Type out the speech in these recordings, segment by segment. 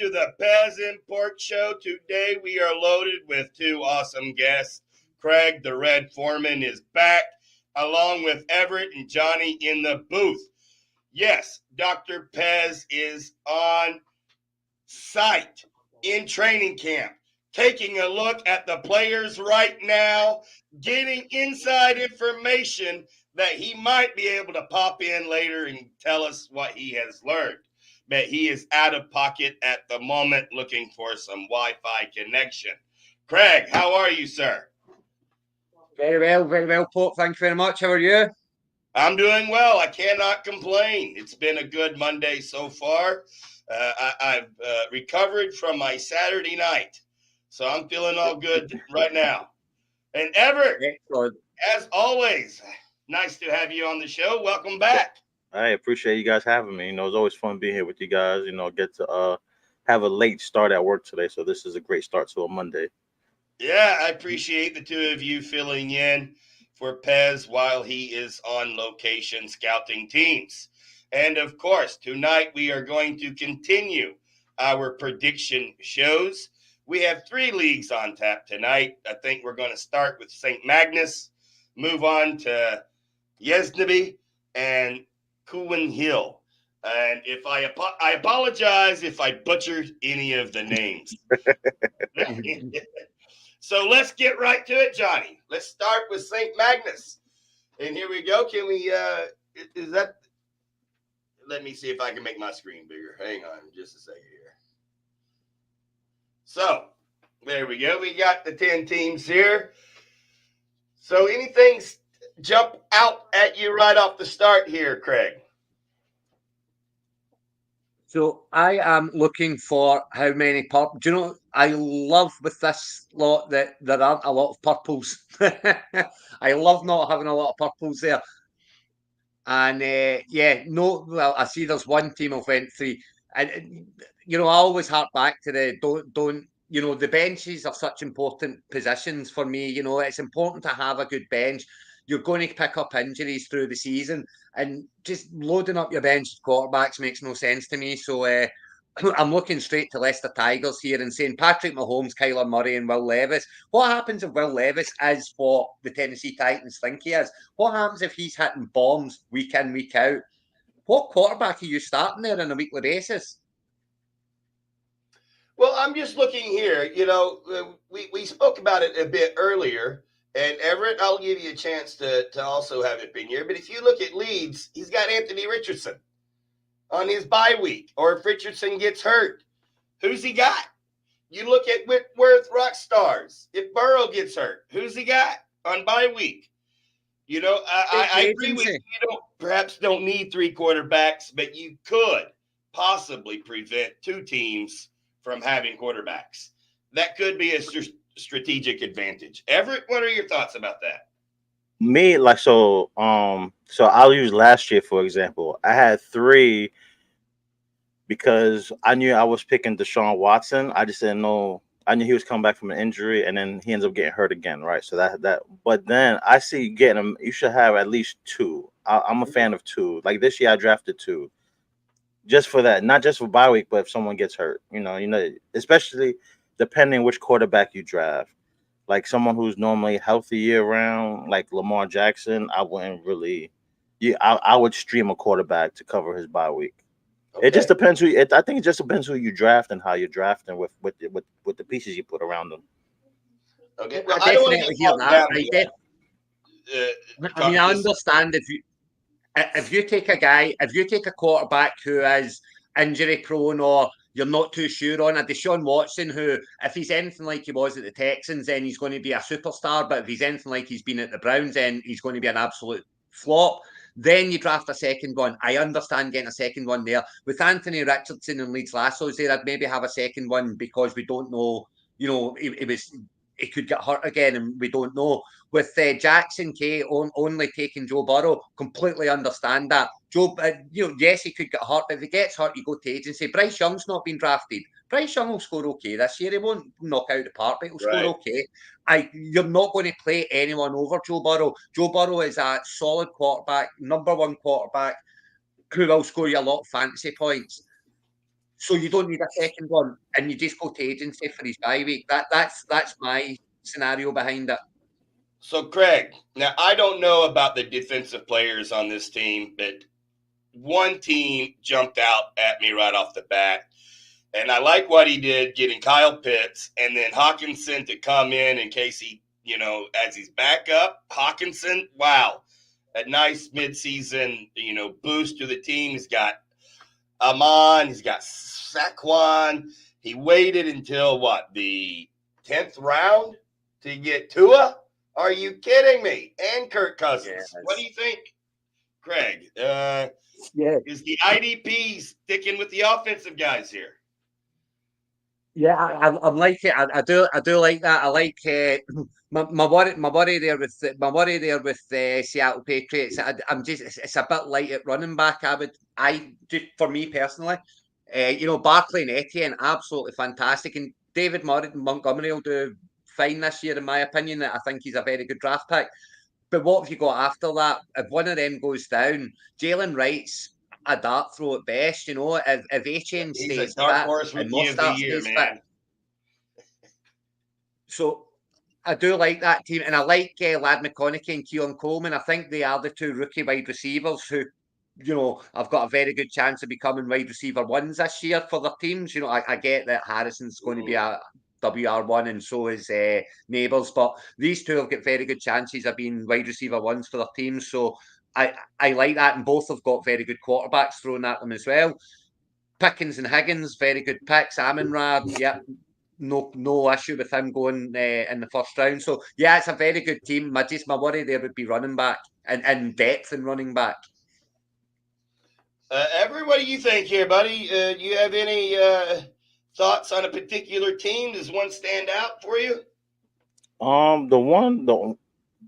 to the Pez Import Show. Today we are loaded with two awesome guests. Craig, the Red Foreman, is back, along with Everett and Johnny in the booth. Yes, Dr. Pez is on site in training camp, taking a look at the players right now, getting inside information that he might be able to pop in later and tell us what he has learned. But he is out of pocket at the moment looking for some Wi-Fi connection. Craig, how are you, sir? Very well, Pop. Thank you very much. How are you? I'm doing well. I cannot complain. It's been a good Monday so far. I've recovered from my Saturday night, so I'm feeling all good right now. And Everett, as always, nice to have you on the show. Welcome back. I appreciate you guys having me. It's always fun being here with you guys. Get to have a late start at work today, so this is a great start to a Monday. Yeah, I appreciate the two of you filling in for Pez while he is on location scouting teams. And of course, tonight we are going to continue our prediction shows. We have 3 leagues on tap tonight. I think we're going to start with St Mangus, move on to Yesnaby, and Cuween Hill. And if I apologize if I butchered any of the names. So let's get right to it, Johnny. Let's start with St Mangus. And here we go. Can we, is that, let me see if I can make my screen bigger. Hang on just a second here. So there we go. We got the 10 teams here. So anything jump out at you right off the start here, Craig? So I am looking for how many purples. Do you know, I love with this lot that there aren't a lot of purples. I love not having a lot of purples there. And well, I see there's one team of went 3. And, I always hark back to the benches are such important positions for me. It's important to have a good bench. You're going to pick up injuries through the season, and just loading up your bench quarterbacks makes no sense to me. So I'm looking straight to Leicester Tigers here and saying Patrick Mahomes, Kyler Murray, and Will Levis. What happens if Will Levis is what the Tennessee Titans think he is? What happens if he's hitting bombs week in, week out? What quarterback are you starting there on a weekly basis? Well, I'm just looking here. We spoke about it a bit earlier. And Everett, I'll give you a chance to also have it been here. But if you look at Leeds, he's got Anthony Richardson on his bye week. Or if Richardson gets hurt, who's he got? You look at Whitworth Rockstars. If Burrow gets hurt, who's he got on bye week? I agree with you. You perhaps don't need 3 quarterbacks, but you could possibly prevent 2 teams from having quarterbacks. That could be a strategic advantage. Everett, what are your thoughts about that? Me, so I'll use last year for example. I had 3 because I knew I was picking Deshaun Watson. I just didn't know. I knew he was coming back from an injury, and then he ends up getting hurt again, right? So that. But then I see getting him. You should have at least 2. I'm a fan of 2. Like this year, I drafted 2, just for that, not just for bye week, but if someone gets hurt, especially depending which quarterback you draft. Like someone who's normally healthy year round, like Lamar Jackson, I wouldn't really. I would stream a quarterback to cover his bye week. Okay. It just depends I think it just depends who you draft and how you're drafting with the pieces you put around them. Okay, well, I definitely hear that. I understand if you take a quarterback who is injury prone or you're not too sure on a Deshaun Watson, who, if he's anything like he was at the Texans, then he's going to be a superstar. But if he's anything like he's been at the Browns, then he's going to be an absolute flop. Then you draft a second one. I understand getting a second one there. With Anthony Richardson and Leeds Lassos there, I'd maybe have a second one because we don't know, he could get hurt again and we don't know. With Jackson K only taking Joe Burrow, completely understand that. Yes, he could get hurt, but if he gets hurt, you go to agency. Bryce Young's not been drafted. Bryce Young will score okay this year. He won't knock out the park, but he'll score okay. You're not going to play anyone over Joe Burrow. Joe Burrow is a solid quarterback, number 1 quarterback, who will score you a lot of fantasy points. So you don't need a second one, and you just go to agency for his bye week. That's my scenario behind it. So, Craig, now I don't know about the defensive players on this team, but one team jumped out at me right off the bat. And I like what he did getting Kyle Pitts and then Hawkinson to come in case he, as his backup. Hawkinson, wow, a nice midseason, boost to the team. He's got Amon, he's got Saquon. He waited until the 10th round to get Tua? Are you kidding me? And Kirk Cousins. Yes. What do you think, Craig? Is the IDP sticking with the offensive guys here? Yeah, I'm like it. I do like that. I like my worry there with the Seattle Patriots. It's a bit light at running back. For me personally, Barkley and Etienne absolutely fantastic, and David Montgomery will do fine this year in my opinion. I think he's a very good draft pick. But what have you got after that? If one of them goes down, Jalen Wright's a dart throw at best, if Etienne stays fit and Mostert stays fit. So I do like that team, and I like Lad McConaughey and Keon Coleman. I think they are the two rookie wide receivers who, I've got a very good chance of becoming wide receiver ones this year for their teams. I get that Harrison's going to be a WR1 and so is Neighbours, but these two have got very good chances of being wide receiver ones for their teams. So I like that, and both have got very good quarterbacks thrown at them as well. Pickens and Higgins, very good picks. Amon-Ra, yeah, no issue with him going in the first round. So yeah, it's a very good team. My worry there would be running back and depth in running back. Everett, what do you think here, buddy? Do you have any thoughts on a particular team? Does one stand out for you?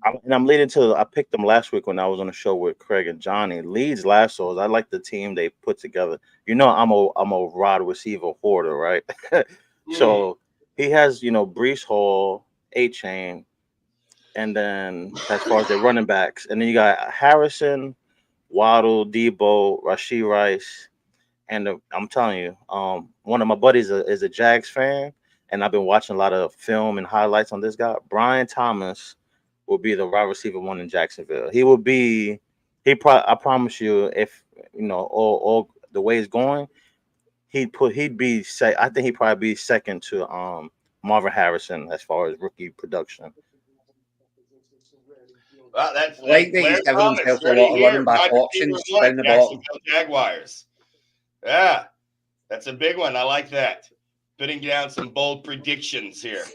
And I'm leading to. I picked them last week when I was on the show with Craig and Johnny. Leeds Lassos. I like the team they put together. I'm a wide receiver hoarder, right? So he has Breece Hall, A-Chain, and then as far as the running backs, and then you got Harrison, Waddle, Debo, Rashee Rice, and I'm telling you, one of my buddies is a Jags fan, and I've been watching a lot of film and highlights on this guy. Brian Thomas will be the wide receiver one in Jacksonville. He will be. I promise you, if all the way it's going, I think he'd probably be second to Marvin Harrison as far as rookie production. Well, that's like that he's given himself a lot of running back options down the bottom. Jaguars. Yeah, that's a big one. I like that. Putting down some bold predictions here.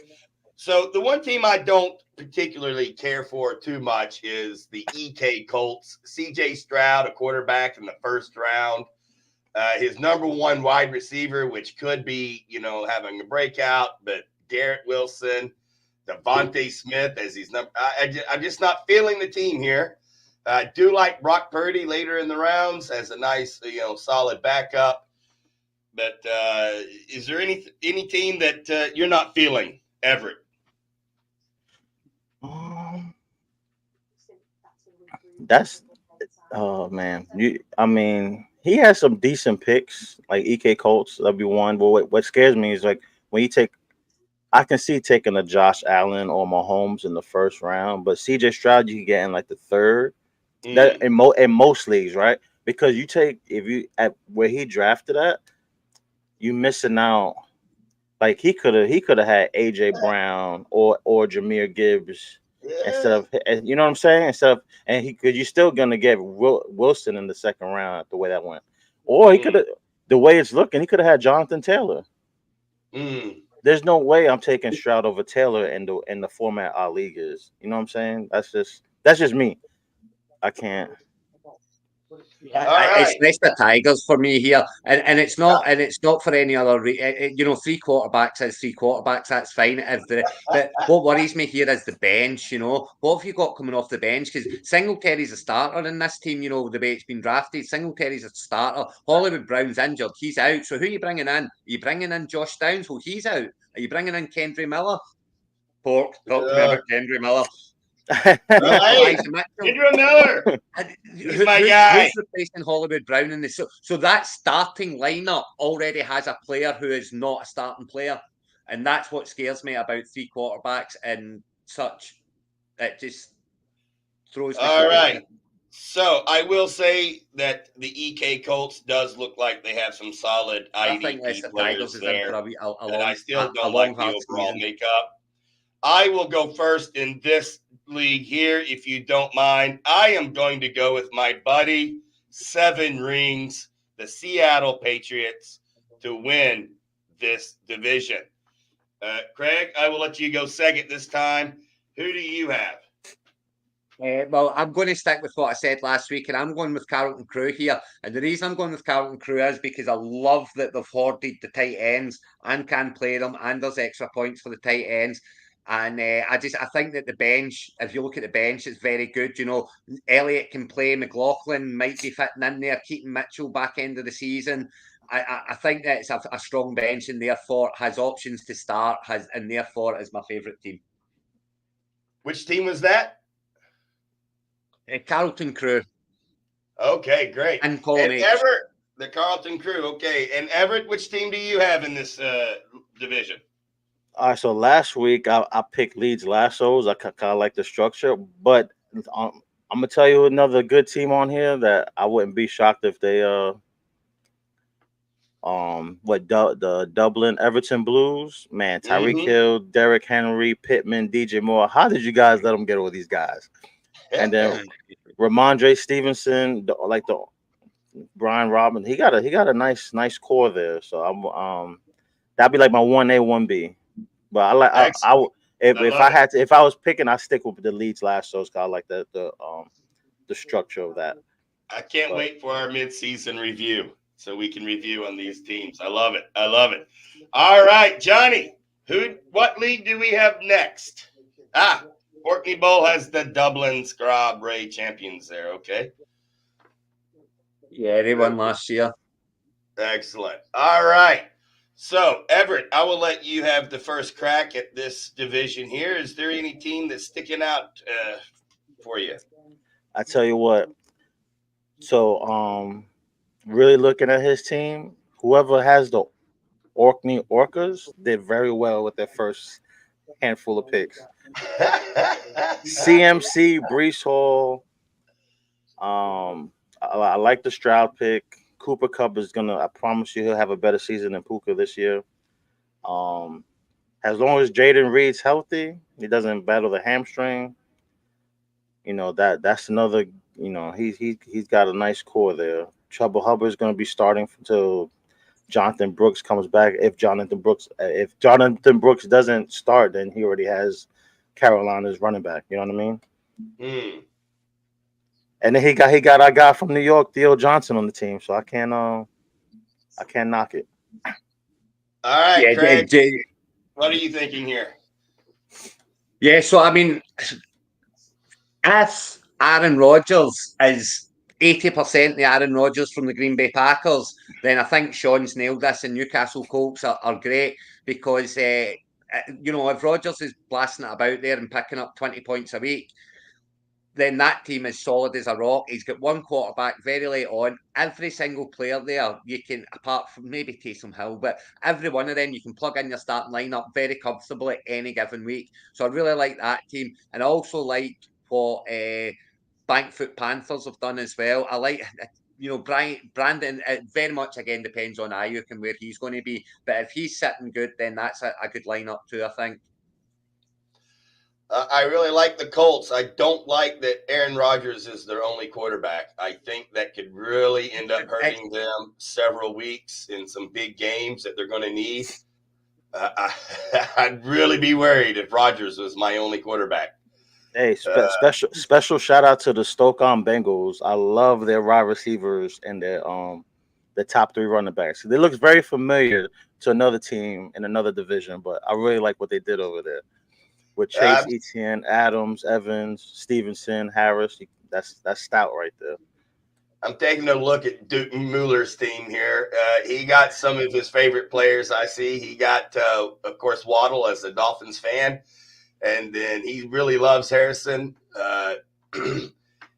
So the one team I don't particularly care for too much is the EK Colts. CJ Stroud, a quarterback in the first round. His number one wide receiver, which could be, having a breakout, but Garrett Wilson, Devontae Smith as he's number. I'm just not feeling the team here. I do like Brock Purdy later in the rounds as a nice, solid backup. But is there any team that you're not feeling, Everett? Man. He has some decent picks, like EK Colts. That'd be one. But what scares me is like when I can see taking a Josh Allen or Mahomes in the first round, but CJ Stroud you can get in like the third. That in most leagues, right? Because at where he drafted at, you missing out. Like he could have had AJ Brown or Jahmyr Gibbs instead of, you know what I'm saying? You're still gonna get Wilson in the second round the way that went, or he could have, the way it's looking, he could have had Jonathan Taylor. There's no way I'm taking Stroud over Taylor in the format our league is. You know what I'm saying? That's just me. I can't. Yeah, it's the Tigers for me here, and it's not for any other. Three quarterbacks is three quarterbacks. That's fine. But what worries me here is the bench. What have you got coming off the bench? Because Singletary's a starter in this team. The way it's been drafted, Singletary's a starter. Hollywood Brown's injured; he's out. So who are you bringing in? Are you bringing in Josh Downs? Well, he's out. Are you bringing in Kendry Miller? Talk to me about Kendry Miller. Well, hey, Elijah Mitchell. Kendra Miller. He's my guy. Who's replacing Hollywood Brown in this? So that starting lineup already has a player who is not a starting player, and that's what scares me about three quarterbacks and such. It just throws me. All right. So I will say that the EK Colts does look like they have some solid I think IDP Lester players Tigers is in there, for and I still a don't long like the hard overall season. makeup. I will go first in this league here, if you don't mind. I am going to go with my buddy, 7 rings, the Seattle Patriots, to win this division. Craig, I will let you go second this time. Who do you have? Well, I'm going to stick with what I said last week, and I'm going with Carlton Crew here. And the reason I'm going with Carlton Crew is because I love that they've hoarded the tight ends and can play them, and there's extra points for the tight ends. And I think that the bench, if you look at the bench, it's very good. You know, Elliott can play, McLaughlin might be fitting in there, Keaton Mitchell back end of the season. I think that it's a strong bench, and therefore has options to start, and therefore is my favourite team. Which team was that? Carlton Crew. Okay, great. And Everett, the Carlton Crew. Okay, and Everett, which team do you have in this division? All right, so last week I picked Leeds Lassos. I kind of like the structure, but I'm gonna tell you another good team on here that I wouldn't be shocked if they the Dublin Everton Blues, man, Tyreek Hill, Derrick Henry, Pittman, DJ Moore. How did you guys let them get all these guys? And then Ramondre Stevenson, like the Brian Robin, he got a nice core there. So I'm that'd be like my 1A 1B. But I like if I was picking, I stick with the Leeds Lassos. I like the structure of that. I can't wait for our midseason review so we can review on these teams. I love it. I love it. All right, Johnny. What league do we have next? OrkneyBowl has the Dublin Scrab Ray champions there. Okay. Yeah, they won last year. Excellent. All right. So, Everett, I will let you have the first crack at this division here. Is there any team that's sticking out for you? I tell you what. So, really looking at his team, whoever has the Orkney Orcas did very well with their first handful of picks. CMC, Brees Hall. I like the Stroud pick. Cooper Kupp is I promise you, he'll have a better season than Puka this year. As long as Jaden Reed's healthy, he doesn't battle the hamstring. You know that's another. You know he's got a nice core there. Chuba Hubbard's going to be starting until Jonathan Brooks comes back. If Jonathan Brooks doesn't start, then he already has Carolina's running back. You know what I mean? And then he got our guy from New York, Theo Johnson, on the team, so I can't knock it. All right, Craig. What are you thinking here? Yeah, so I mean, if Aaron Rodgers is 80% the Aaron Rodgers from the Green Bay Packers, then I think Sean's nailed this, and Newcastle Colts are great because, if Rodgers is blasting it about there and picking up 20 points a week, then that team is solid as a rock. He's got one quarterback very late on. Every single player there, you can, apart from maybe Taysom Hill, but every one of them, you can plug in your starting lineup very comfortably any given week. So I really like that team. And I also like what Bankfoot Panthers have done as well. I like, Brandon, it very much, again, depends on Ayuk and where he's going to be. But if he's sitting good, then that's a good lineup too, I think. I really like the Colts. I don't like that Aaron Rodgers is their only quarterback. I think that could really end up hurting them several weeks in some big games that they're going to need. I'd really be worried if Rodgers was my only quarterback. Hey, special shout out to the Stoke-on Bengals. I love their wide receivers and their the top 3 running backs. They look very familiar to another team in another division, but I really like what they did over there. With Chase, Etienne, Adams, Evans, Stevenson, Harris. That's stout right there. I'm taking a look at Duke Mueller's team here. He got some of his favorite players I see. He got, of course, Waddle as a Dolphins fan. and then he really loves Harrison.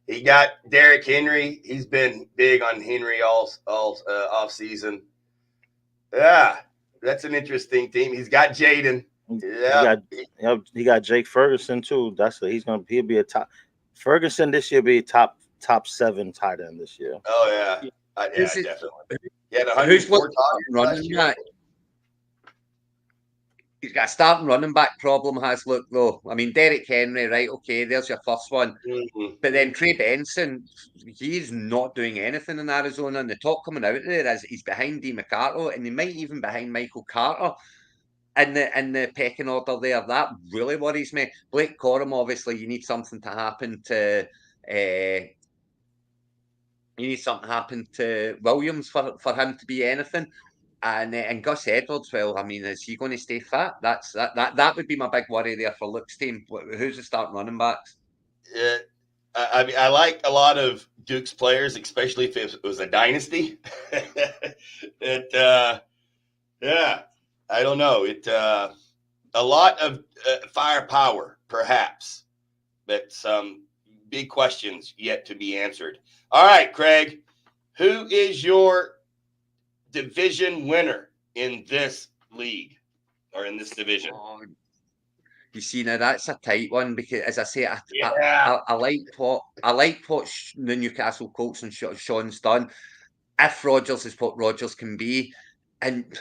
He got Derrick Henry. He's been big on Henry all off season. Yeah, that's an interesting team. He's got Jaden. Yeah, He got Jake Ferguson too. He'll be a top. Ferguson this year be top 7 tight end this year. Oh yeah, yeah, definitely. He had 104 targets last year. He's got a starting running back problem, has look though. I mean, Derrick Henry, right? Okay, there's your first one. Mm-hmm. But then Trey Benson, he's not doing anything in Arizona. And the talk coming out there is he's behind D. McCarthy, and he might even behind Michael Carter in the pecking order there. That really worries me. Blake Corum, obviously, you need something to happen to. You need something to happen to Williams for him to be anything. And Gus Edwards, well, I mean, is he going to stay fit? That would be my big worry there for Luke's team. Who's the starting running backs? Yeah, I mean, I like a lot of Duke's players, especially if it was a dynasty. Yeah, I don't know. A lot of firepower, perhaps, but some big questions yet to be answered. All right, Craig, who is your division winner in this league or in this division? You see, now that's a tight one because, as I say, I like what the Newcastle Colts and Sean's done. If Rodgers is what Rodgers can be, and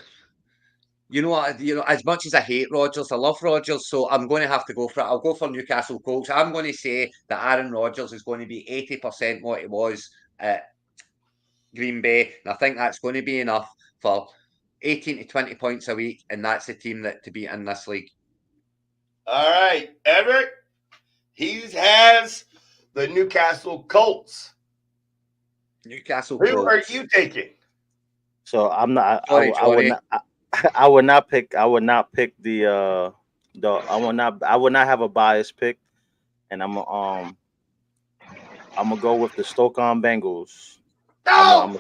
you know, as much as I hate Rodgers, I love Rodgers, so I'm going to have to go for it. I'll go for Newcastle Colts. I'm going to say that Aaron Rodgers is going to be 80% what he was at Green Bay, and I think that's going to be enough for 18 to 20 points a week, and that's the team that to beat in this league. All right, Everett, he has the Newcastle Colts. Newcastle Who Colts. are you taking? So I'm not. Sorry, I would not pick. I would not pick the. I would not have a biased pick, and I'm gonna go with the Stoke-on Bengals. No!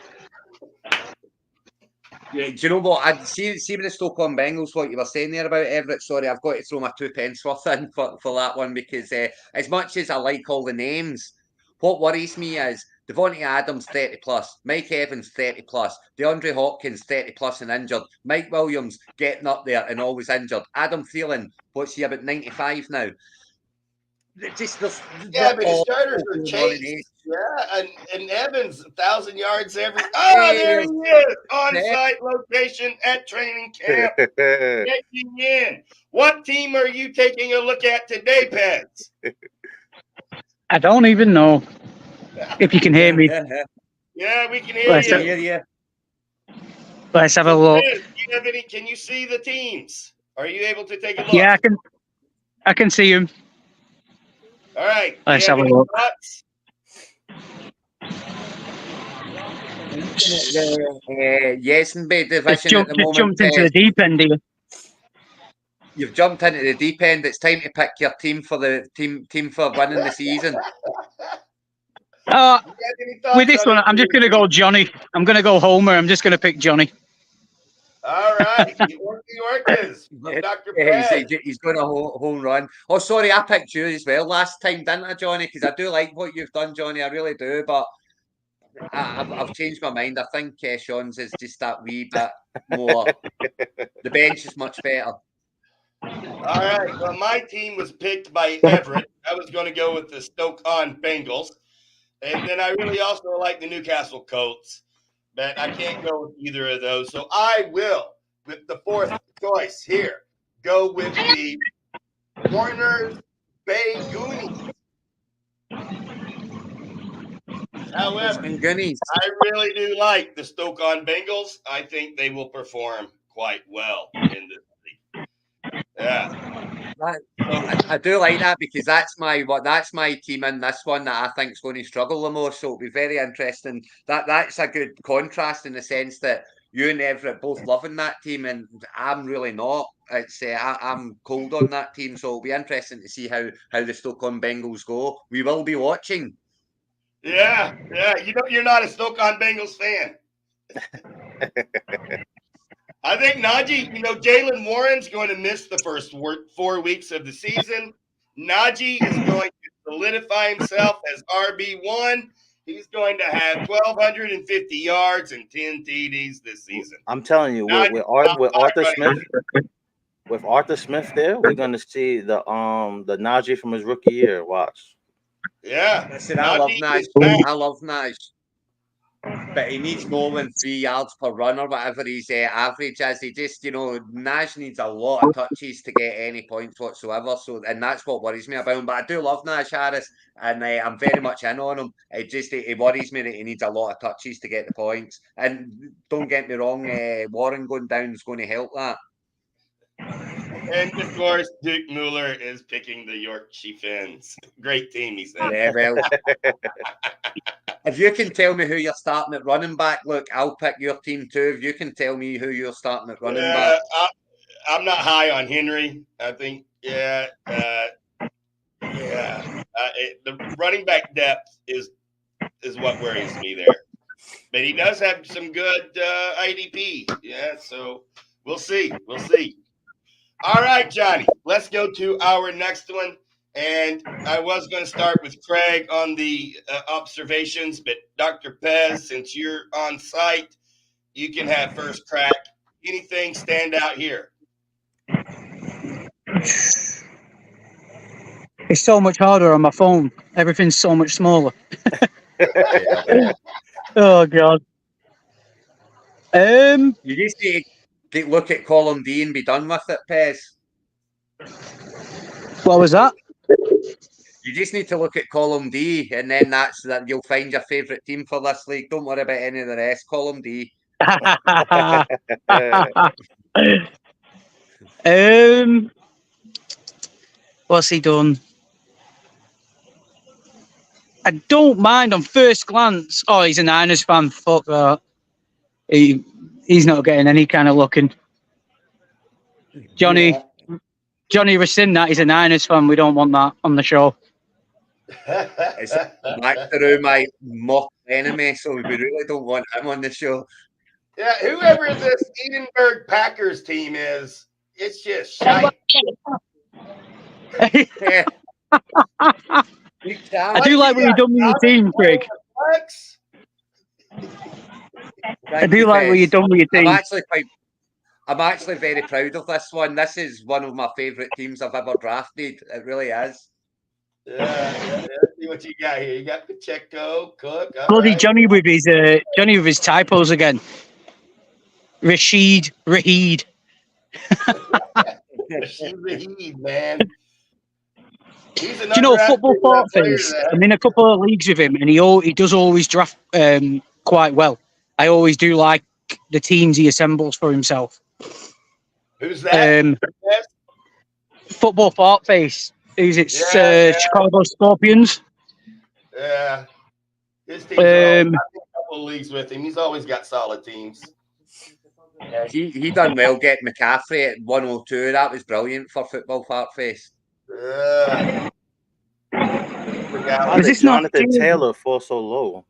Yeah, do you know what? I see with the Stoke-on Bengals, what you were saying there about Everett. Sorry, I've got to throw my 2 pence worth in for that one because as much as I like all the names, what worries me is Devontae Adams 30 plus, Mike Evans 30 plus, DeAndre Hopkins 30 plus and injured, Mike Williams getting up there and always injured, Adam Thielen, what's he about 95 now? But his starters are Chase. Yeah, and Evans 1,000 yards every. Oh, there he is! On-site location at training camp. Checking in. What team are you taking a look at today, Pets? I don't even know if you can hear me. Yeah, we can hear you. Let's have a look. Can you see the teams? Are you able to take a look? Yeah, I can see him. All right. Let's have a look. Yes, and B division at the moment. Jumped into the deep end here. You've jumped into the deep end. It's time to pick your team for the team for winning the season. With this one, I'm just going to go Johnny. I'm going to go Homer. I'm just going to pick Johnny. All right. Orcas. Dr. He's going a home run. Oh, sorry, I picked you as well last time, didn't I, Johnny? Because I do like what you've done, Johnny. I really do. But I've changed my mind. I think Sean's is just that wee bit more. The bench is much better. All right. Well, my team was picked by Everett. I was going to go with the Stoke-on Bengals. And then I really also like the Newcastle Colts. But I can't go with either of those. So I will, with the fourth choice here, go with the Warner's Bay Goonies. However, I really do like the Stoke-on Bengals. I think they will perform quite well in this league. Yeah. I do like that because that's my team in this one that I think is going to struggle the most. So it'll be very interesting. That's a good contrast in the sense that you and Everett both loving that team, and I'm really not. It's I'm cold on that team, so it'll be interesting to see how the Stoke-on Bengals go. We will be watching. Yeah. You know you're not a Stoke-on Bengals fan. I think Najee, Jalen Warren's going to miss the first 4 weeks of the season. Najee is going to solidify himself as RB1. He's going to have 1,250 yards and 10 TDs this season. I'm telling you, with Arthur Smith there, we're gonna see the Najee from his rookie year. Watch. Yeah. Listen, I love Nash. I love Nash. But he needs more than 3 yards per run or whatever his average is. He just, Nash needs a lot of touches to get any points whatsoever. So, and that's what worries me about him. But I do love Nash Harris, and I'm very much in on him. It worries me that he needs a lot of touches to get the points. And don't get me wrong, Warren going down is going to help that. And of course, Duke Mueller is picking the York Chieftains. Great team, he said. Yeah, well. If you can tell me who you're starting at running back, look, I'll pick your team too. If you can tell me who you're starting at running back. I'm not high on Henry. I think, the running back depth is what worries me there. But he does have some good IDP. Yeah, so we'll see. We'll see. All right, Johnny, let's go to our next one. And I was going to start with Craig on the observations, but Dr. Pez, since you're on site, you can have first crack. Anything stand out here? It's so much harder on my phone. Everything's so much smaller. Oh God. You just need to look at column D and be done with it, Pez. What was that? You just need to look at column D, and then that's that you'll find your favourite team for this league. Don't worry about any of the rest. Column D. What's he done? I don't mind on first glance. Oh, he's a Niners fan. Fuck that. He's not getting any kind of looking. Johnny rescind that. He's a Niners fan. We don't want that on the show. It's back through my mock enemy, so we really don't want him on the show. Yeah, whoever this Edinburgh Packers team is, it's just shite. Yeah. I do like what you've done with your team, Craig. I do like what you've done with your team. I'm actually very proud of this one. This is one of my favourite teams I've ever drafted. It really is. Yeah. See what you got here. You got Pacheco, Cook. Bloody right. Johnny with his typos again. Rashid. Rashid, man. Do you know football thought things? I'm in a couple of leagues with him, and he does always draft quite well. I always do like the teams he assembles for himself. Who's that? Football thought face. Who's it? Chicago Scorpions. Yeah. His team's I've been a couple of leagues with him. He's always got solid teams. Yeah, he done well getting McCaffrey at 102. That was brilliant for football fart face. Yeah. Why did Jonathan Taylor fall so low?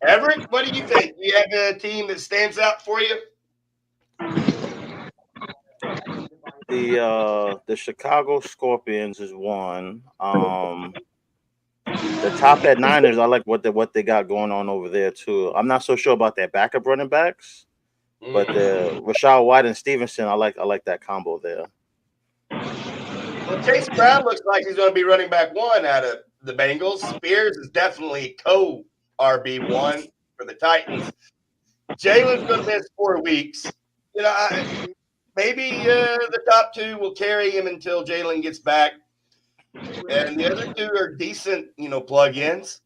Everett, what do you think? Do you have a team that stands out for you? The Chicago Scorpions is one. The top at Niners, I like what they got going on over there too. I'm not so sure about their backup running backs, but the Rashad White and Stevenson, I like that combo there. Well, Chase Brown looks like he's going to be running back one out of the Bengals. Spears is definitely co-RB1 for the Titans. Jalen's going to miss 4 weeks. Maybe the top two will carry him until Jalen gets back. And the other two are decent, plug-ins.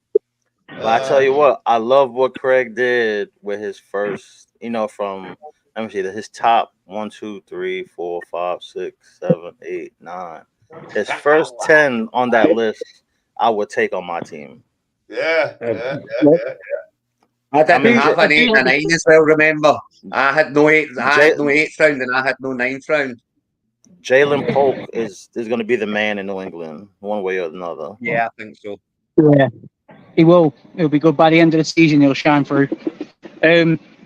But I tell you what, I love what Craig did with his first, from, let me see, his top 1, 2, 3, 4, 5, 6, 7, 8, 9. His first 10 on that list, I would take on my team. Yeah. I didn't have an 8 and a 9 as well, remember. I had no 8th round and I had no 9th round. Jalen Polk is going to be the man in New England, one way or another. Yeah, I think so. Yeah, he will. He'll be good by the end of the season. He'll shine through.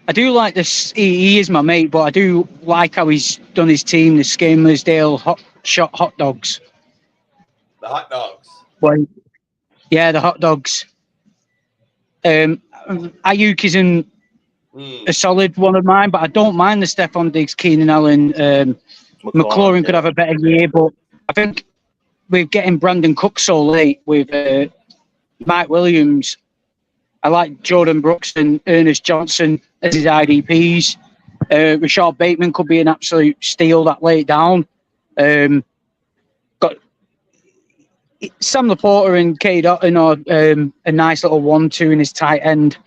I do like this. He is my mate, but I do like how he's done his team, the Scamersdale hot dogs. The hot dogs. Well, yeah, the hot dogs. Ayuk isn't a solid one of mine, but I don't mind the Stephon Diggs, Keenan Allen. McLaurin could have a better year, but I think we're getting Brandon Cook so late with Mike Williams. I like Jordan Brooks and Ernest Johnson as his IDPs. Rashad Bateman could be an absolute steal that late down. Got Sam Laporta and K. Dotton are a nice little 1-2 in his tight end.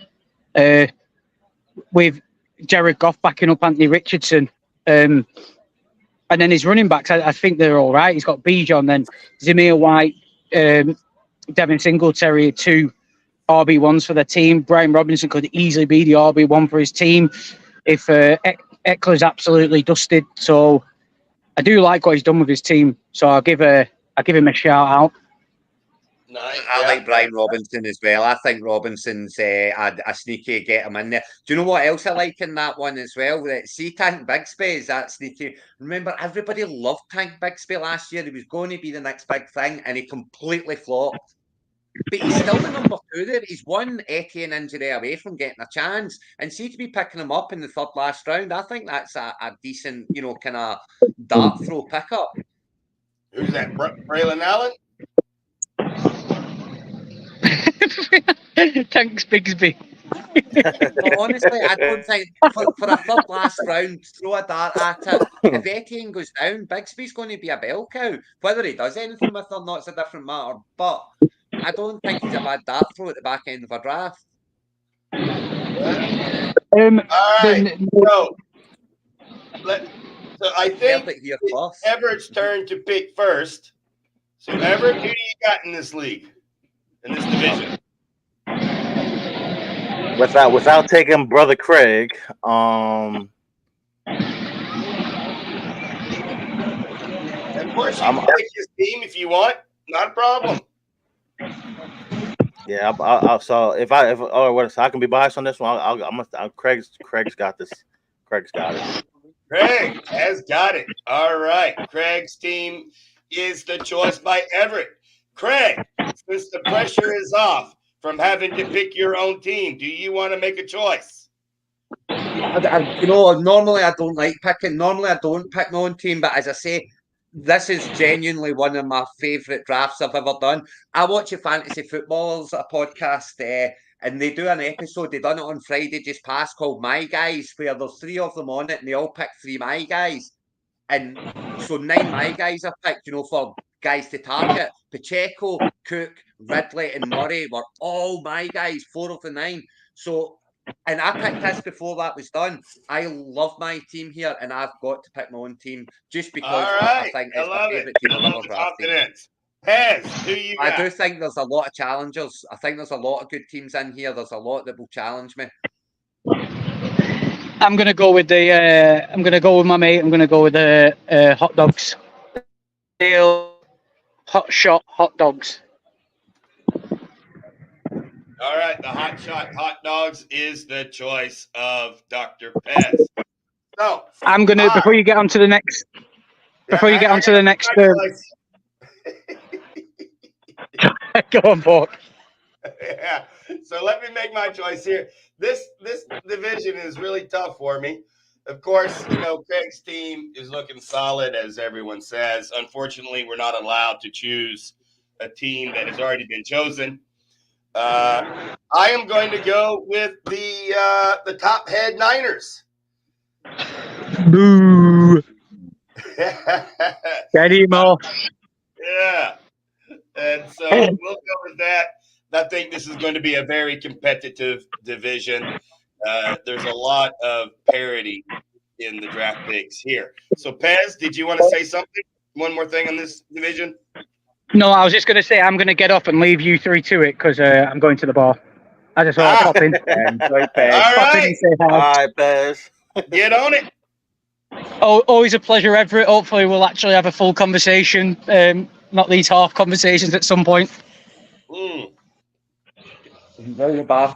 With Jared Goff backing up Anthony Richardson. And then his running backs, I think they're all right. He's got Bijan, then Zamir White, Devin Singletary, 2 RB1s for the team. Brian Robinson could easily be the RB1 for his team if Eckler's absolutely dusted. So I do like what he's done with his team. So I'll give him a shout out. Nice. I like Brian Robinson as well. I think Robinson's a sneaky get him in there. Do you know what else I like in that one as well? See, Tank Bigsby is that sneaky. Remember, everybody loved Tank Bigsby last year. He was going to be the next big thing, and he completely flopped. But he's still the number 2 there. He's one Etienne injury away from getting a chance. And see, to be picking him up in the third last round, I think that's a decent, kind of dart throw pickup. Who's that? Braylon Allen? Thanks, Bigsby. But honestly, I don't think for a third last round, throw a dart at it. If Etienne goes down, Bigsby's going to be a bell cow. Whether he does anything with it or not is a different matter. But I don't think he's a bad dart throw at the back end of a draft. All right. So I think it's Everett's turn to pick first. So Everett, who do you got in this league? In this division? Without taking brother Craig, of course you can pick his team if you want, not a problem. Yeah, so if I can be biased on this one, Craig's got this. Craig's got it. Craig has got it. All right, Craig's team is the choice by Everett. Craig, since the pressure is off from having to pick your own team, do you want to make a choice? Normally I don't like picking. Normally I don't pick my own team, but as I say, this is genuinely one of my favourite drafts I've ever done. I watch a Fantasy Footballers a podcast, and they do an episode. They done it on Friday just past called My Guys, where there's 3 of them on it, and they all pick 3 My Guys. And so 9 My Guys are picked, for guys to target. Pacheco, Cook, Ridley, and Murray were all my guys, 4 of the 9. So, and I picked this before that was done. I love my team here, and I've got to pick my own team just because I think it's my favourite team I've ever drafted. Pez, who you got? I do think there's a lot of challengers. I think there's a lot of good teams in here. There's a lot that will challenge me. I'm gonna go with my mate. I'm gonna go with the hot dogs. Hot shot hot dogs. All right, the hot shot hot dogs is the choice of Dr. Pez. So I'm gonna before you get on to the next. Go on, Bork. Yeah. So let me make my choice here. This division is really tough for me. Of course, Craig's team is looking solid, as everyone says. Unfortunately, we're not allowed to choose a team that has already been chosen. I am going to go with the top head Niners. Boo. Get him off. Yeah. And so we'll go with that. I think this is going to be a very competitive division. There's a lot of parity in the draft picks here. So, Pez, did you want to say something? One more thing on this division? No, I was just going to say I'm going to get up and leave you 3 to it because I'm going to the bar. I just want to pop in. All right, Pez. Get on it. Oh, always a pleasure, Everett. Hopefully, we'll actually have a full conversation, not these half conversations at some point. Very bad.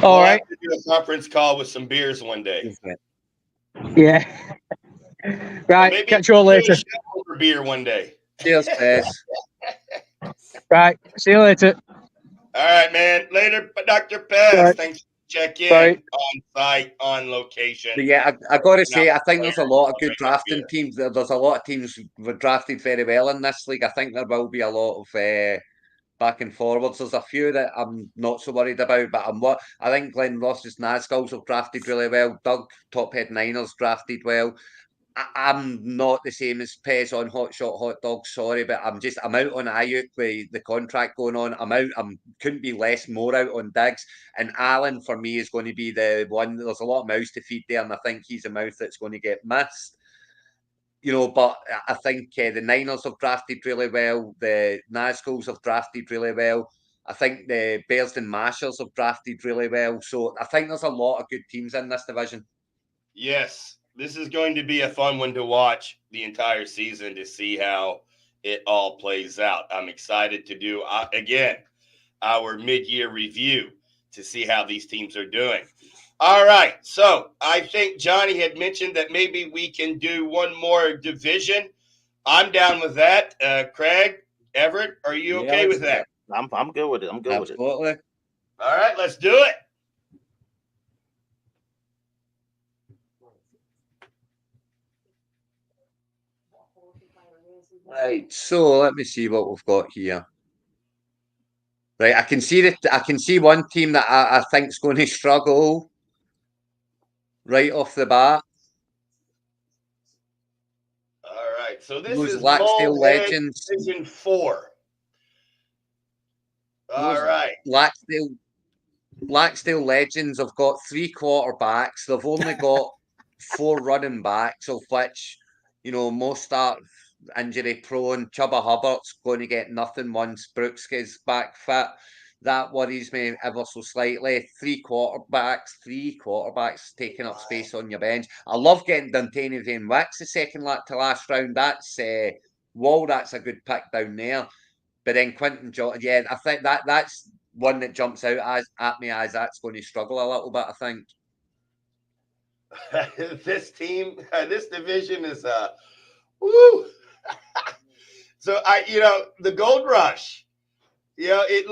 All right. Have to do a conference call with some beers one day. Yeah. Right. Maybe Catch you all do a later. show over beer one day. Cheers, Pez. Right. See you later. All right, man. Later, Dr. Pez. Right. Thanks for checking in Bye. on site, on location. But yeah, I got to say, I think there's a lot of good Right drafting here. teams. There's a lot of teams were drafted very well in this league. I think there will be a lot of back and forwards. There's a few that I'm not so worried about, but I think Glenn Ross's Nazguls have drafted really well. Doug Tophead Niners drafted well. I'm not the same as Pez on Hot Shot Hot Dog. Sorry, but I'm out on Ayuk with the contract going on. Couldn't be more out on Diggs. And Allen for me is going to be the one. There's a lot of mouths to feed there, and I think he's a mouth that's going to get missed. But I think the Niners have drafted really well. The Nazguls have drafted really well. I think the Bears and Mashers have drafted really well. So I think there's a lot of good teams in this division. Yes, this is going to be a fun one to watch the entire season to see how it all plays out. I'm excited to do, again, our mid-year review to see how these teams are doing. All right, so I think Johnny had mentioned that maybe we can do one more division. I'm down with that. Craig, Everett, are you okay with that? I'm good with it. I'm good with it. Absolutely. All right, let's do it. Right, so let me see what we've got here. Right, I can see one team that I think is going to struggle right off the bat. All right, so this Those is Laxdale Moldhead Legends. Division 4. All right. Laxdale Legends have got 3 quarterbacks. They've only got 4 running backs, of which, most are injury prone. Chubba Hubbart's going to get nothing once Brooks gets back fit. That worries me ever so slightly. 3 quarterbacks taking up space on your bench. I love getting Dantani Van Wicks the second to last round. That's that's a good pick down there. But then Quentin John, yeah, I think that's one that jumps out at me as that's going to struggle a little bit, I think. This team, this division is woo. So the gold rush, it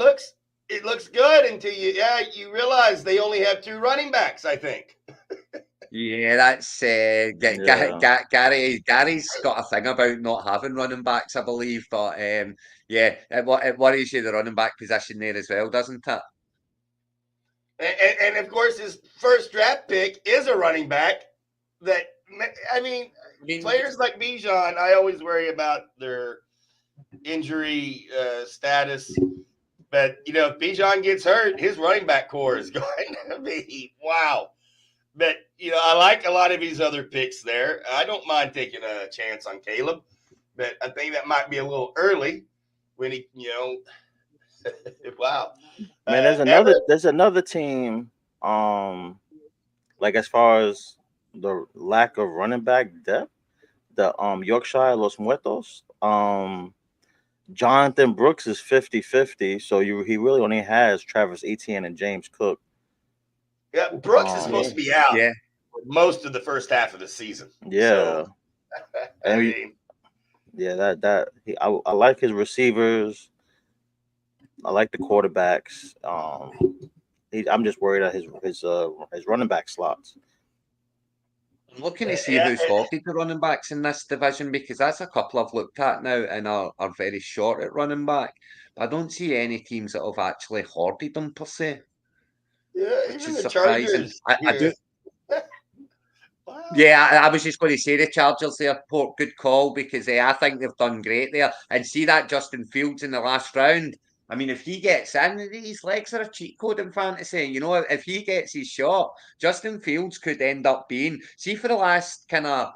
looks good until you realize they only have 2 running backs, I think. Yeah, that's Gary's got a thing about not having running backs, I believe. But it worries you the running back position there as well, doesn't it? And of course, his first draft pick is a running back. Players like Bijan, I always worry about their injury status. But if Bijan gets hurt, his running back core is going to be wow. But I like a lot of his other picks there. I don't mind taking a chance on Caleb, but I think that might be a little early when he, wow. Man, there's another team. Like as far as the lack of running back depth, the Yorkshire Los Muertos. Jonathan Brooks is 50-50, so he really only has Travis Etienne and James Cook. Yeah, Brooks is supposed to be out for most of the first half of the season. Yeah. So, I like his receivers. I like the quarterbacks. I'm just worried at his running back slots. I'm looking to see who's hoarded the running backs in this division, because that's a couple I've looked at now and are very short at running back. But I don't see any teams that have actually hoarded them per se. Yeah, which is surprising. I do. Wow. Yeah, I was just going to say the Chargers there, Port, good call, because I think they've done great there. And see that Justin Fields in the last round. I mean, if he gets in, his legs are a cheat code in fantasy. If he gets his shot, Justin Fields could end up being, see, for the last kind of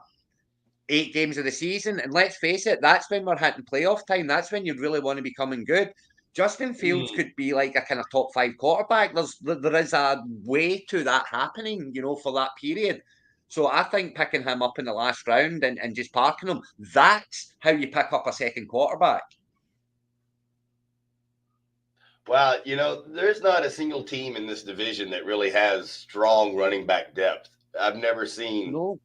8 games of the season, and let's face it, that's when we're hitting playoff time. That's when you really want to be coming good. Justin Fields could be like a kind of top 5 quarterback. There is a way to that happening, for that period. So I think picking him up in the last round and just parking him, that's how you pick up a second quarterback. Wow, there's not a single team in this division that really has strong running back depth. I've never seen No,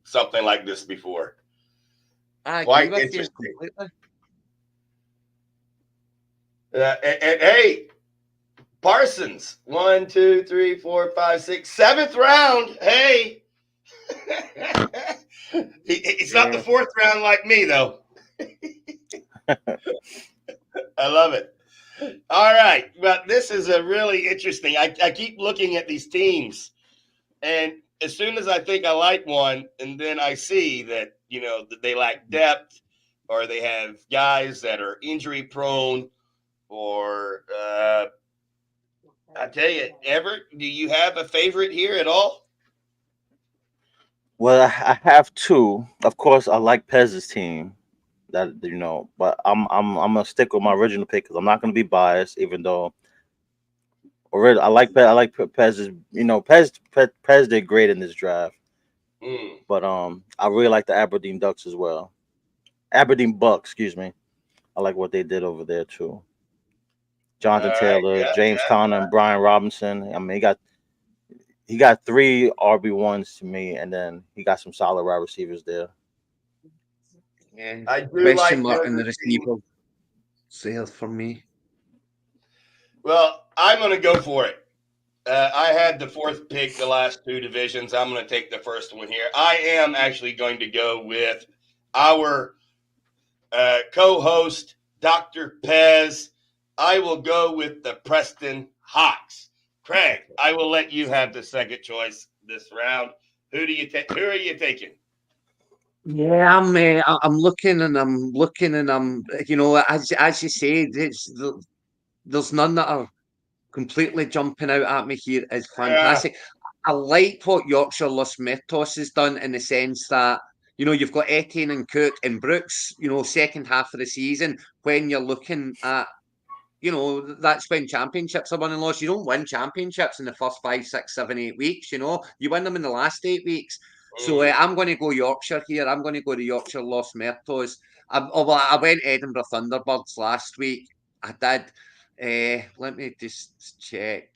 something like this before. I agree Quite with you interesting. completely. And hey, Parsons, 1, 2, 3, 4, 5, 6, 7th round. Hey, he's not the 4th round like me though. I love it. All right, but this is a really interesting. I keep looking at these teams, and as soon as I think I like one, and then I see that that they lack depth, or they have guys that are injury prone, or I tell you, Everett, do you have a favorite here at all? Well, I have two. Of course, I like Pez's team. But I'm gonna stick with my original pick because I'm not gonna be biased. Even though already I like Pez's. Pez did great in this draft. But I really like the Aberdeen Ducks as well. Aberdeen Bucks, excuse me. I like what they did over there too. Jonathan All right, Taylor, yeah, James Conner, and Brian Robinson. I mean, he got 3 RB1s to me, and then he got some solid wide receivers there. Yeah. I do Question like mark in the those teams. receiver sales for me. Well, I'm going to go for it. I had the 4th pick the last 2 divisions. I'm going to take the first one here. I am actually going to go with our co-host, Dr. Pez. I will go with the Preston Hawks. Craig, I will let you have the second choice this round. Who are you taking? Yeah, I'm looking and I'm looking and I'm as you say, there's none that are completely jumping out at me here. Is fantastic. I like what Yorkshire Los Metos has done in the sense that you've got Etienne and Cook and Brooks. Second half of the season when you're looking at that's when championships are won and lost. You don't win championships in the first 5, 6, 7, 8 weeks. You win them in the last 8 weeks. So I'm going to go Yorkshire here. I'm going to go to Yorkshire Los Mertos. I went Edinburgh Thunderbirds last week. I did. Let me just check.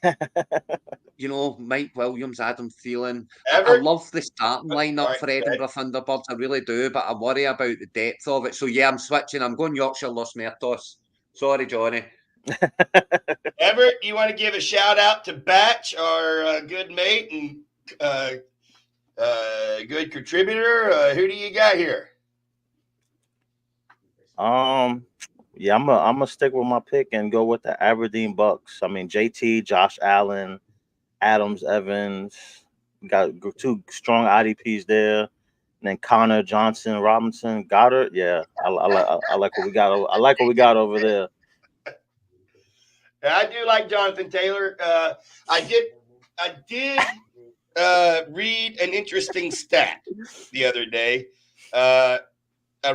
Mike Williams, Adam Thielen. I love the starting lineup for Edinburgh Thunderbirds. I really do, but I worry about the depth of it. So yeah, I'm switching. I'm going Yorkshire Los Mertos. Sorry, Johnny. Everett, you want to give a shout out to Batch, our good mate and good contributor? Who do you got here? Yeah, I'm gonna stick with my pick and go with the Aberdeen Bucks. I mean, JT, Josh Allen, Adams, Evans. We got 2 strong IDPs there. And then Connor, Johnson, Robinson, Goddard. Yeah, I like what we got. I like what we got over there. I do like Jonathan Taylor. I did read an interesting stat the other day. A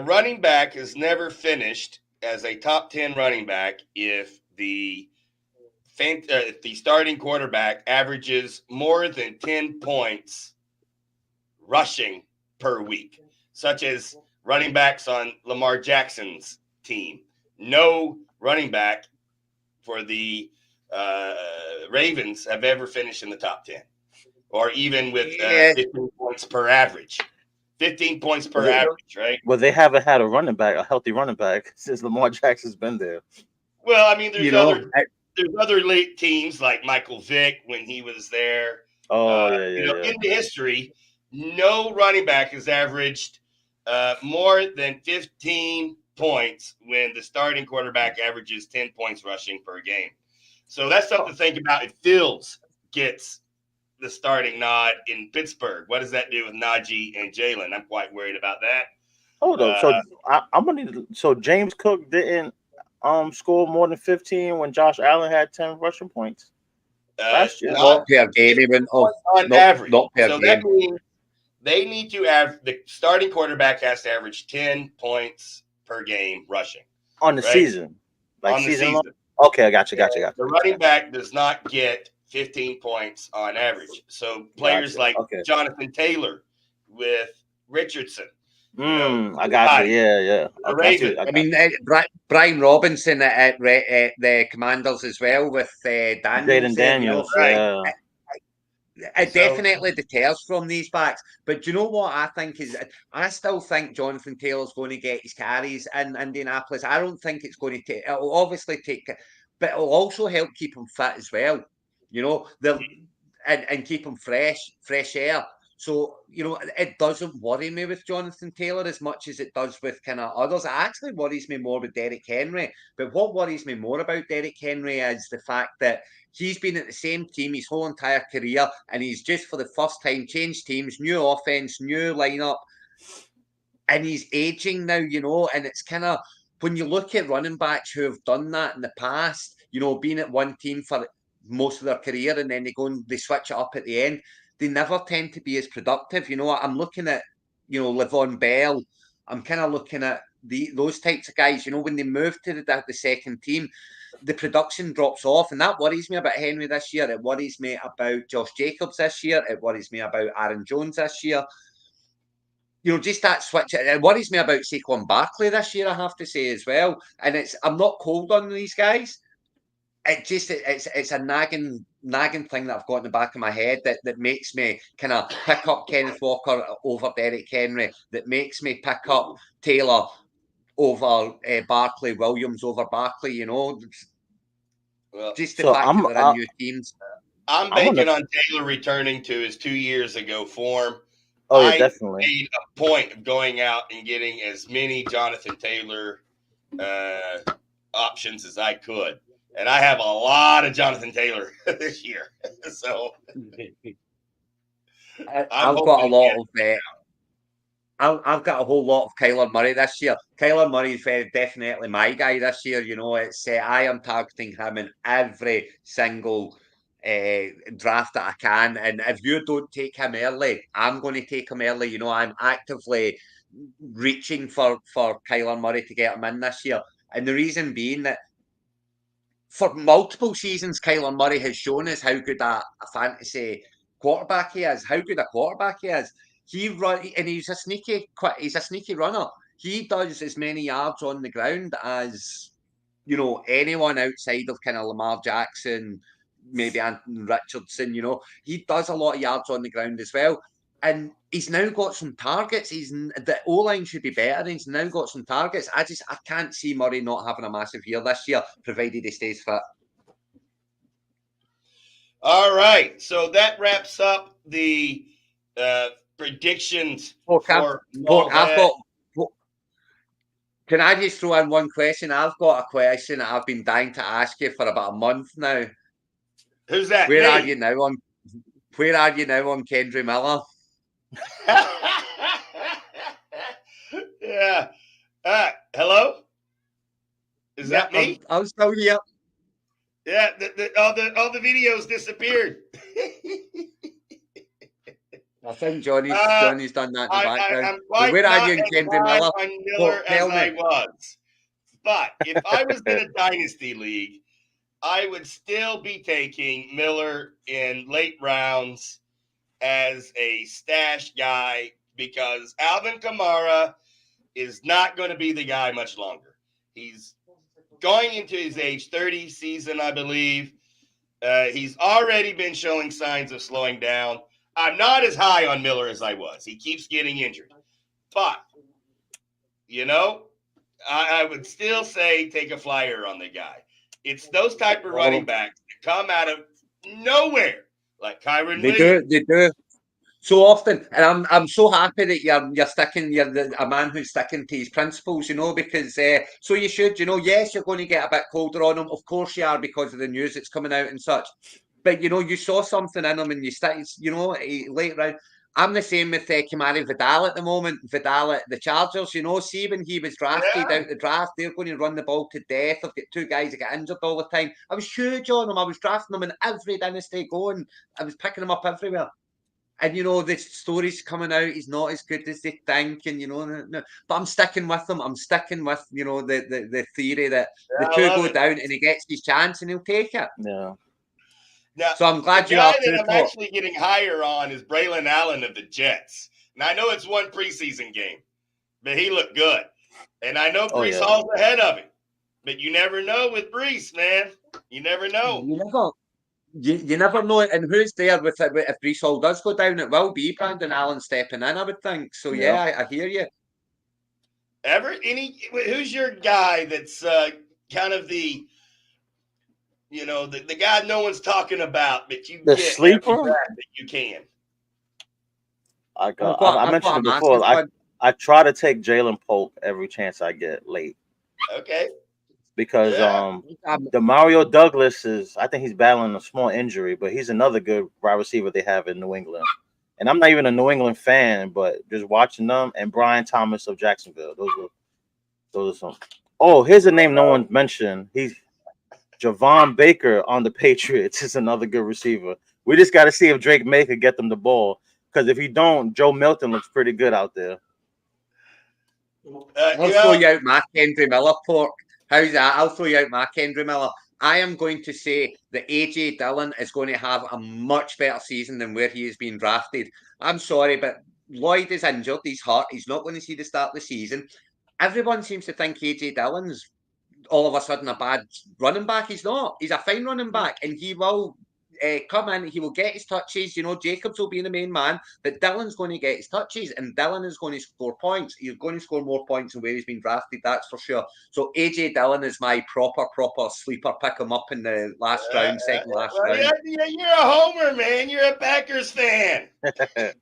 running back is never finished as a top 10 running back if the starting quarterback averages more than 10 points rushing per week, such as running backs on Lamar Jackson's team. No running back for the Ravens have ever finished in the top 10, or even with 15 points per average. 15 points per average, right? Well, they haven't had a healthy running back since Lamar Jackson's been there. Well, I mean, there's other late teams like Michael Vick when he was there. In the history, no running back has averaged more than 15 points when the starting quarterback averages 10 points rushing per game. So that's something to think about. If Fields gets the starting nod in Pittsburgh, what does that do with Najee and Jalen? I'm quite worried about that. Hold up. So I'm gonna need. So James Cook didn't score more than 15 when Josh Allen had 10 rushing points last year. Not per game, even on average. Not per so game. That means they need to the starting quarterback has to average 10 points per game rushing on the season. Like on season. Okay, I got you. The running back does not get 15 points on average. So players like Jonathan Taylor with Richardson, I got you. Yeah. Raven. I mean, Brian Robinson at the Commanders as well with Daniels. Jaden Daniels, Right. It definitely deters from these backs. But do you know what I think is? I still think Jonathan Taylor's going to get his carries in Indianapolis. I don't think it's going to take. It'll obviously take, but it'll also help keep him fit as well. And keep him fresh air. So, it doesn't worry me with Jonathan Taylor as much as it does with kind of others. It actually worries me more with Derrick Henry. But what worries me more about Derrick Henry is the fact that he's been at the same team his whole entire career, and he's just for the first time changed teams, new offense, new lineup, and he's aging now, and it's kind of, when you look at running backs who have done that in the past, being at one team for most of their career and then they switch it up at the end, they never tend to be as productive. I'm looking at, Le'Veon Bell. I'm kind of looking at those types of guys, when they move to the second team, the production drops off, and that worries me about Henry this year. It worries me about Josh Jacobs this year. It worries me about Aaron Jones this year. Just that switch. It worries me about Saquon Barkley this year, I have to say as well. And I'm not cold on these guys. It's a nagging thing that I've got in the back of my head that makes me kind of pick up Kenneth Walker over Derrick Henry, that makes me pick up Taylor over Barkley, Williams over Barkley, Well, just the fact that they're in new teams. I'm banking on Taylor returning to his 2 years ago form. Oh, yeah, definitely. I made a point of going out and getting as many Jonathan Taylor options as I could. And I have a lot of Jonathan Taylor this year. So I've got a lot of I've got a whole lot of Kyler Murray this year. Kyler Murray is very definitely my guy this year. It's I am targeting him in every single draft that I can. And if you don't take him early, I'm going to take him early. I'm actively reaching for Kyler Murray to get him in this year. And the reason being that for multiple seasons, Kyler Murray has shown us how good a fantasy quarterback he is, how good a quarterback he is. He's a sneaky runner. He does as many yards on the ground as anyone outside of kind of Lamar Jackson, maybe Anthony Richardson. He does a lot of yards on the ground as well. And he's now got some targets. The O-line should be better. He's now got some targets. I can't see Murray not having a massive year this year, provided he stays fit. All right. So that wraps up the predictions can I just throw in one question? I've got a question that I've been dying to ask you for about a month now. Who's that? Where are you now on Kendry Miller? Yeah. Hello? Is that me? I'm still here. Yeah, all the videos disappeared. I think Johnny's done that in the background. Where are you in Kendry Miller? I was. But if I was in a dynasty league, I would still be taking Miller in late rounds as a stash guy because Alvin Kamara is not going to be the guy much longer. He's going into his age 30 season, I believe. He's already been showing signs of slowing down. I'm not as high on Miller as I was. He keeps getting injured. But, I would still say take a flyer on the guy. It's those type of running backs that come out of nowhere, like Kyron Williams. They do. So often, and I'm so happy that you're sticking. You're a man who's sticking to his principles, because so you should. Yes, you're going to get a bit colder on him. Of course you are because of the news that's coming out and such. But you saw something in him, and you started. Late round. I'm the same with Kamari Vidal at the moment. Vidal at the Chargers. See when he was drafted out the draft, they're going to run the ball to death. I've got two guys that get injured all the time. I was huge on him. I was drafting him in every dynasty going. I was picking him up everywhere. And the stories coming out, he's not as good as they think, and but I'm sticking with them. I'm sticking with the theory that the two go down and he gets his chance and he'll take it. Yeah. Now, so I'm glad the guy that I'm actually getting higher on is Braylon Allen of the Jets. And I know it's one preseason game, but he looked good. And I know Brees yeah. Hall's ahead of him, but you never know with Brees, man. You never know. You never know. And who's there with it? If Brees Hall does go down, it will be Brandon Allen stepping in, I would think. So, I hear you. Everett, who's your guy that's kind of the, the guy no one's talking about, but you The get sleeper every draft that you can? I mentioned it before. I try to take Jalen Polk every chance I get late. Okay. Because the Mario Douglas I think he's battling a small injury, but he's another good wide receiver they have in New England. And I'm not even a New England fan, but just watching them, and Brian Thomas of Jacksonville. Those are some. Oh, here's a name no one mentioned. He's Javon Baker on the Patriots is another good receiver. We just got to see if Drake May could get them the ball, because if he don't, Joe Milton looks pretty good out there. I'll throw you out my Kendry Miller, Pork. How's that? I'll throw you out my Kendry Miller. I am going to say that AJ Dillon is going to have a much better season than where he has been drafted. I'm sorry, but Lloyd is injured. He's hurt. He's not going to see the start of the season. Everyone seems to think AJ Dillon's all of a sudden a bad running back. He's not. He's a fine running back, and he will come in. He will get his touches. Jacobs will be the main man, but Dillon's going to get his touches, and Dillon is going to score points. He's going to score more points than where he's been drafted, that's for sure. So AJ Dillon is my proper sleeper. Pick him up in the last round, second last round. Yeah, you're a homer, man. You're a Packers fan. But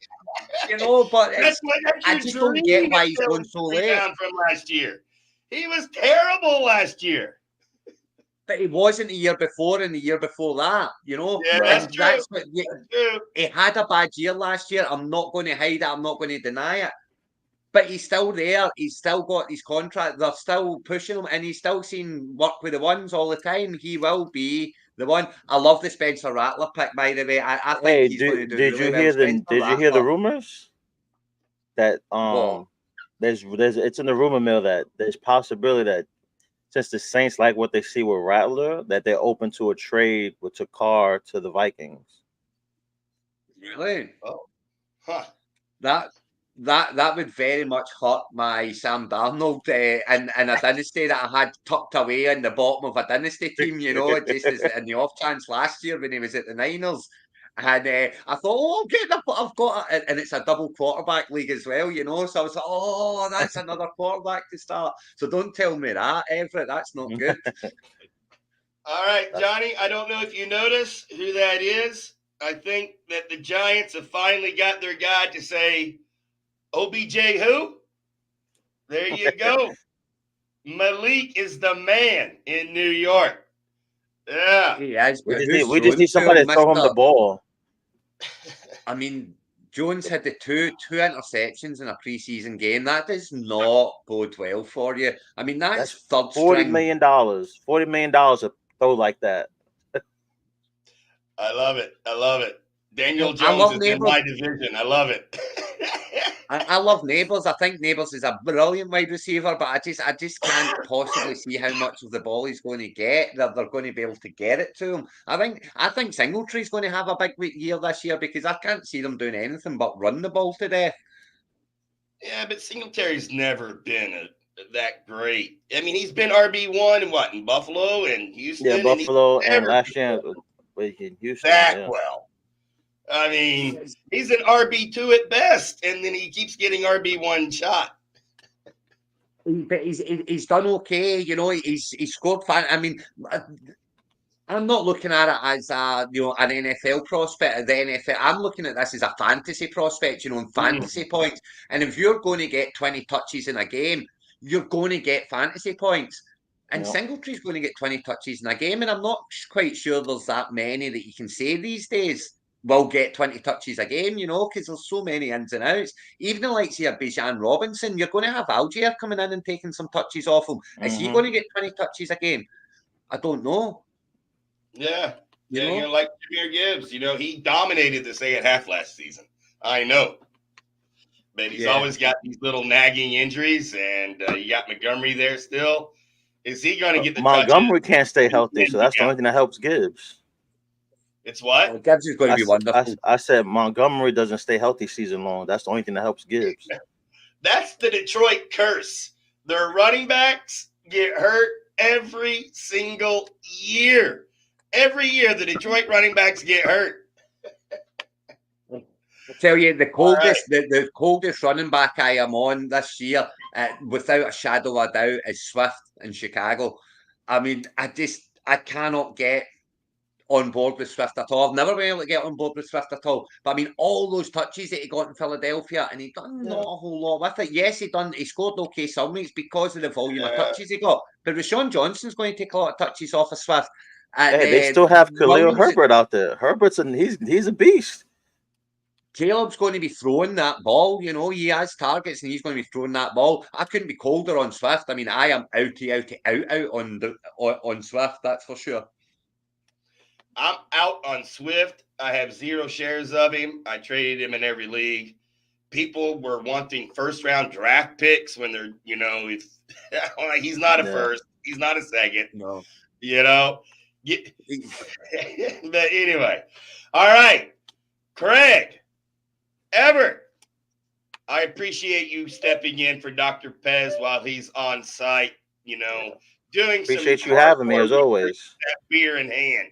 I just don't get why he's going so late. From last year, he was terrible last year. But he wasn't the year before and the year before that, Yeah, that's true. He had a bad year last year. I'm not going to hide it. I'm not going to deny it. But he's still there. He's still got his contract. They're still pushing him, and he's still seen work with the ones all the time. He will be the one. I love the Spencer Rattler pick, by the way. I think he's going to do Did you hear the rumors that there's it's in the rumor mill that there's possibility that since the Saints like what they see with Rattler, that they're open to a trade with Takar to the Vikings. Really? Oh, huh. That would very much hurt my Sam Darnold in a dynasty that I had tucked away in the bottom of a dynasty team, just as in the off chance last year when he was at the Niners. And I thought, I've got it. And it's a double quarterback league as well, So I was like, that's another quarterback to start. So don't tell me that, Everett. That's not good. All right, Johnny, I don't know if you notice who that is. I think that the Giants have finally got their guy to say, OBJ who? There you go. Malik is the man in New York. Yeah. We just need somebody to throw him the ball. I mean, Jones had the two interceptions in a preseason game. That does not bode well for you. I mean, that's third $40 million. $40 million to throw like that. I love it. Daniel Jones is in my division. I love it. I love Neighbours. I think Neighbours is a brilliant wide receiver, but I just can't possibly see how much of the ball he's going to get. They're going to be able to get it to him. I think Singletary's going to have a big year this year, because I can't see them doing anything but run the ball to death. Yeah, but Singletary's never been that great. I mean, he's been RB1 in Buffalo and Houston. Yeah, Buffalo and last year in Houston. Well. I mean, he's an RB2 at best, and then he keeps getting RB1 shot. But he's done okay, He's scored fine. I mean, I'm not looking at it as an NFL prospect. The NFL, I'm looking at this as a fantasy prospect, and fantasy points. And if you're going to get 20 touches in a game, you're going to get fantasy points. And Singletary's going to get 20 touches in a game, and I'm not quite sure there's that many that you can say these days will get 20 touches a game, because there's so many ins and outs. Even the likes of Bijan Robinson, you're going to have Algier coming in and taking some touches off him. Is he going to get 20 touches a game? I don't know. Yeah. Like Jahmyr Gibbs, he dominated the second half last season. I know. But he's always got these little nagging injuries, and you got Montgomery there still. Is he going to get the Montgomery can't stay healthy, so that's the only thing that helps Gibbs. It's what? Gibbs is going to be wonderful. I said Montgomery doesn't stay healthy season long. That's the only thing that helps Gibbs. That's the Detroit curse. Their running backs get hurt every single year. Every year, the Detroit running backs get hurt. I tell you, the coldest running back I am on this year, without a shadow of a doubt, is Swift in Chicago. I mean, I cannot get on board with Swift at all. I've never been able to get on board with Swift at all. But I mean, all those touches that he got in Philadelphia, and he done not a whole lot with it. Yes, he scored okay some weeks because of the volume of touches he got. But Rashawn Johnson's going to take a lot of touches off of Swift. And Hey, they still have Khalil Herbert out there. Herbert's he's a beast. Caleb's going to be throwing that ball. You know, he has targets and he's going to be throwing that ball. I couldn't be colder on Swift. I mean, I am out on Swift. That's for sure. I'm out on Swift. I have 0 shares of him. I traded him in every league. People were wanting first-round draft picks when they're, you know, he's not a first. He's not a second. No. You know? But anyway. All right. Craig. Everett. I appreciate you stepping in for Dr. Pez while he's on site, you know, doing Appreciate you having me as always. Beer in hand.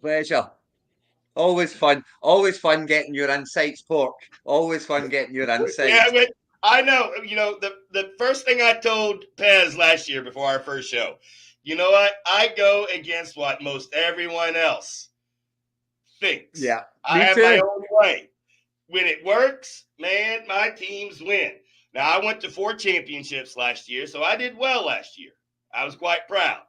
Pleasure. Always fun getting your insights, Pork. Always fun getting your insights. Yeah, but I know, you know, the first thing I told Pez last year before our first show, you know what? I go against what most everyone else thinks. Yeah. I have my own way. When it works, man, my teams win. Now, I went to 4 championships last year, so I did well last year. I was quite proud.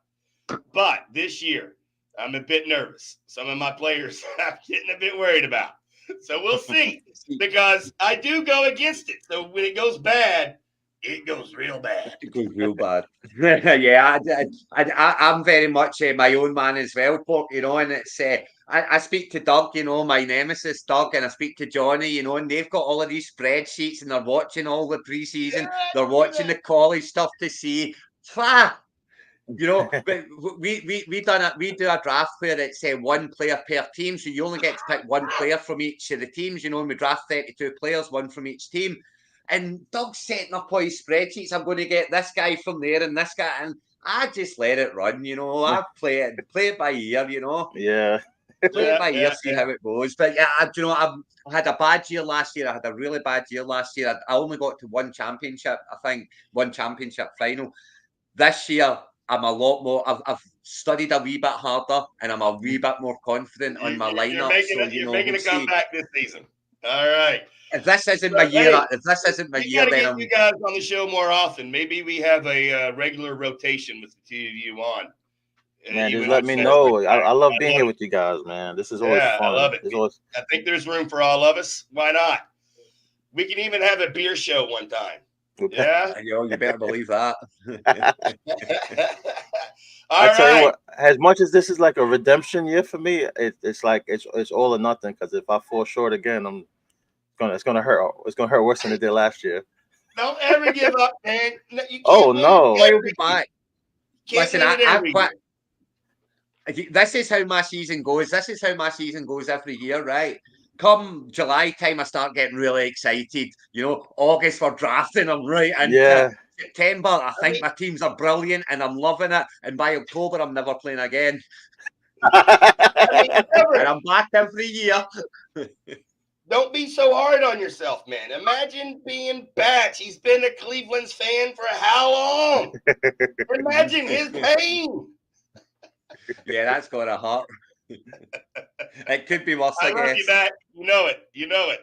But this year, I'm a bit nervous. Some of my players I'm getting a bit worried about. So we'll see, because I do go against it. So when it goes bad, it goes real bad. It goes real bad. Yeah, I'm very much my own man as well, Pork, you know, and it's I speak to Doug, you know, my nemesis, Doug, and I speak to Johnny, you know, and they've got all of these spreadsheets and they're watching all the preseason, they're watching the college stuff to see. You know, but we do a draft where it's 1 player per team, so you only get to pick 1 player from each of the teams. You know, and we draft 32 players, 1 from each team. And Doug's setting up all his spreadsheets. I'm going to get this guy from there and this guy, and I just let it run. You know, I play it by ear. You know, play it by ear, see how it goes. But yeah, you know, I had a bad year last year. I had a really bad year last year. I only got to 1 championship. I think 1 championship final. This year, I'm a lot more. I've studied a wee bit harder, and I'm a wee bit more confident on my lineup. You're making a comeback this season. All right. If this isn't my year, then get you guys on the show more often. Maybe we have a regular rotation with the 2 of you on. Man, just let me know. I love being here with you guys, man. This is always fun. I love it. I think there's room for all of us. Why not? We can even have a beer show one time. Yeah, you better believe that. I tell you what, as much as this is like a redemption year for me, it's like it's all or nothing. Because if I fall short again, it's gonna hurt. It's gonna hurt worse than it did last year. Don't ever give up, man. No, we'll be back. Listen, this is how my season goes. This is how my season goes every year, right? Come July time, I start getting really excited. You know, August for drafting, I'm right. And September, I think my teams are brilliant and I'm loving it. And by October, I'm never playing again. And I'm back every year. Don't be so hard on yourself, man. Imagine being back. He's been a Cleveland's fan for how long? Imagine his pain. Yeah, that's gonna hurt. It could be worse, I guess. Love you back. You know it.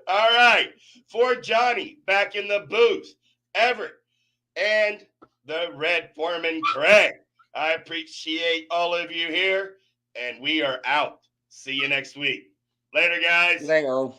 All right. For Johnny, back in the booth, Everett, and the Red Foreman, Craig. I appreciate all of you here, and we are out. See you next week. Later, guys. Later.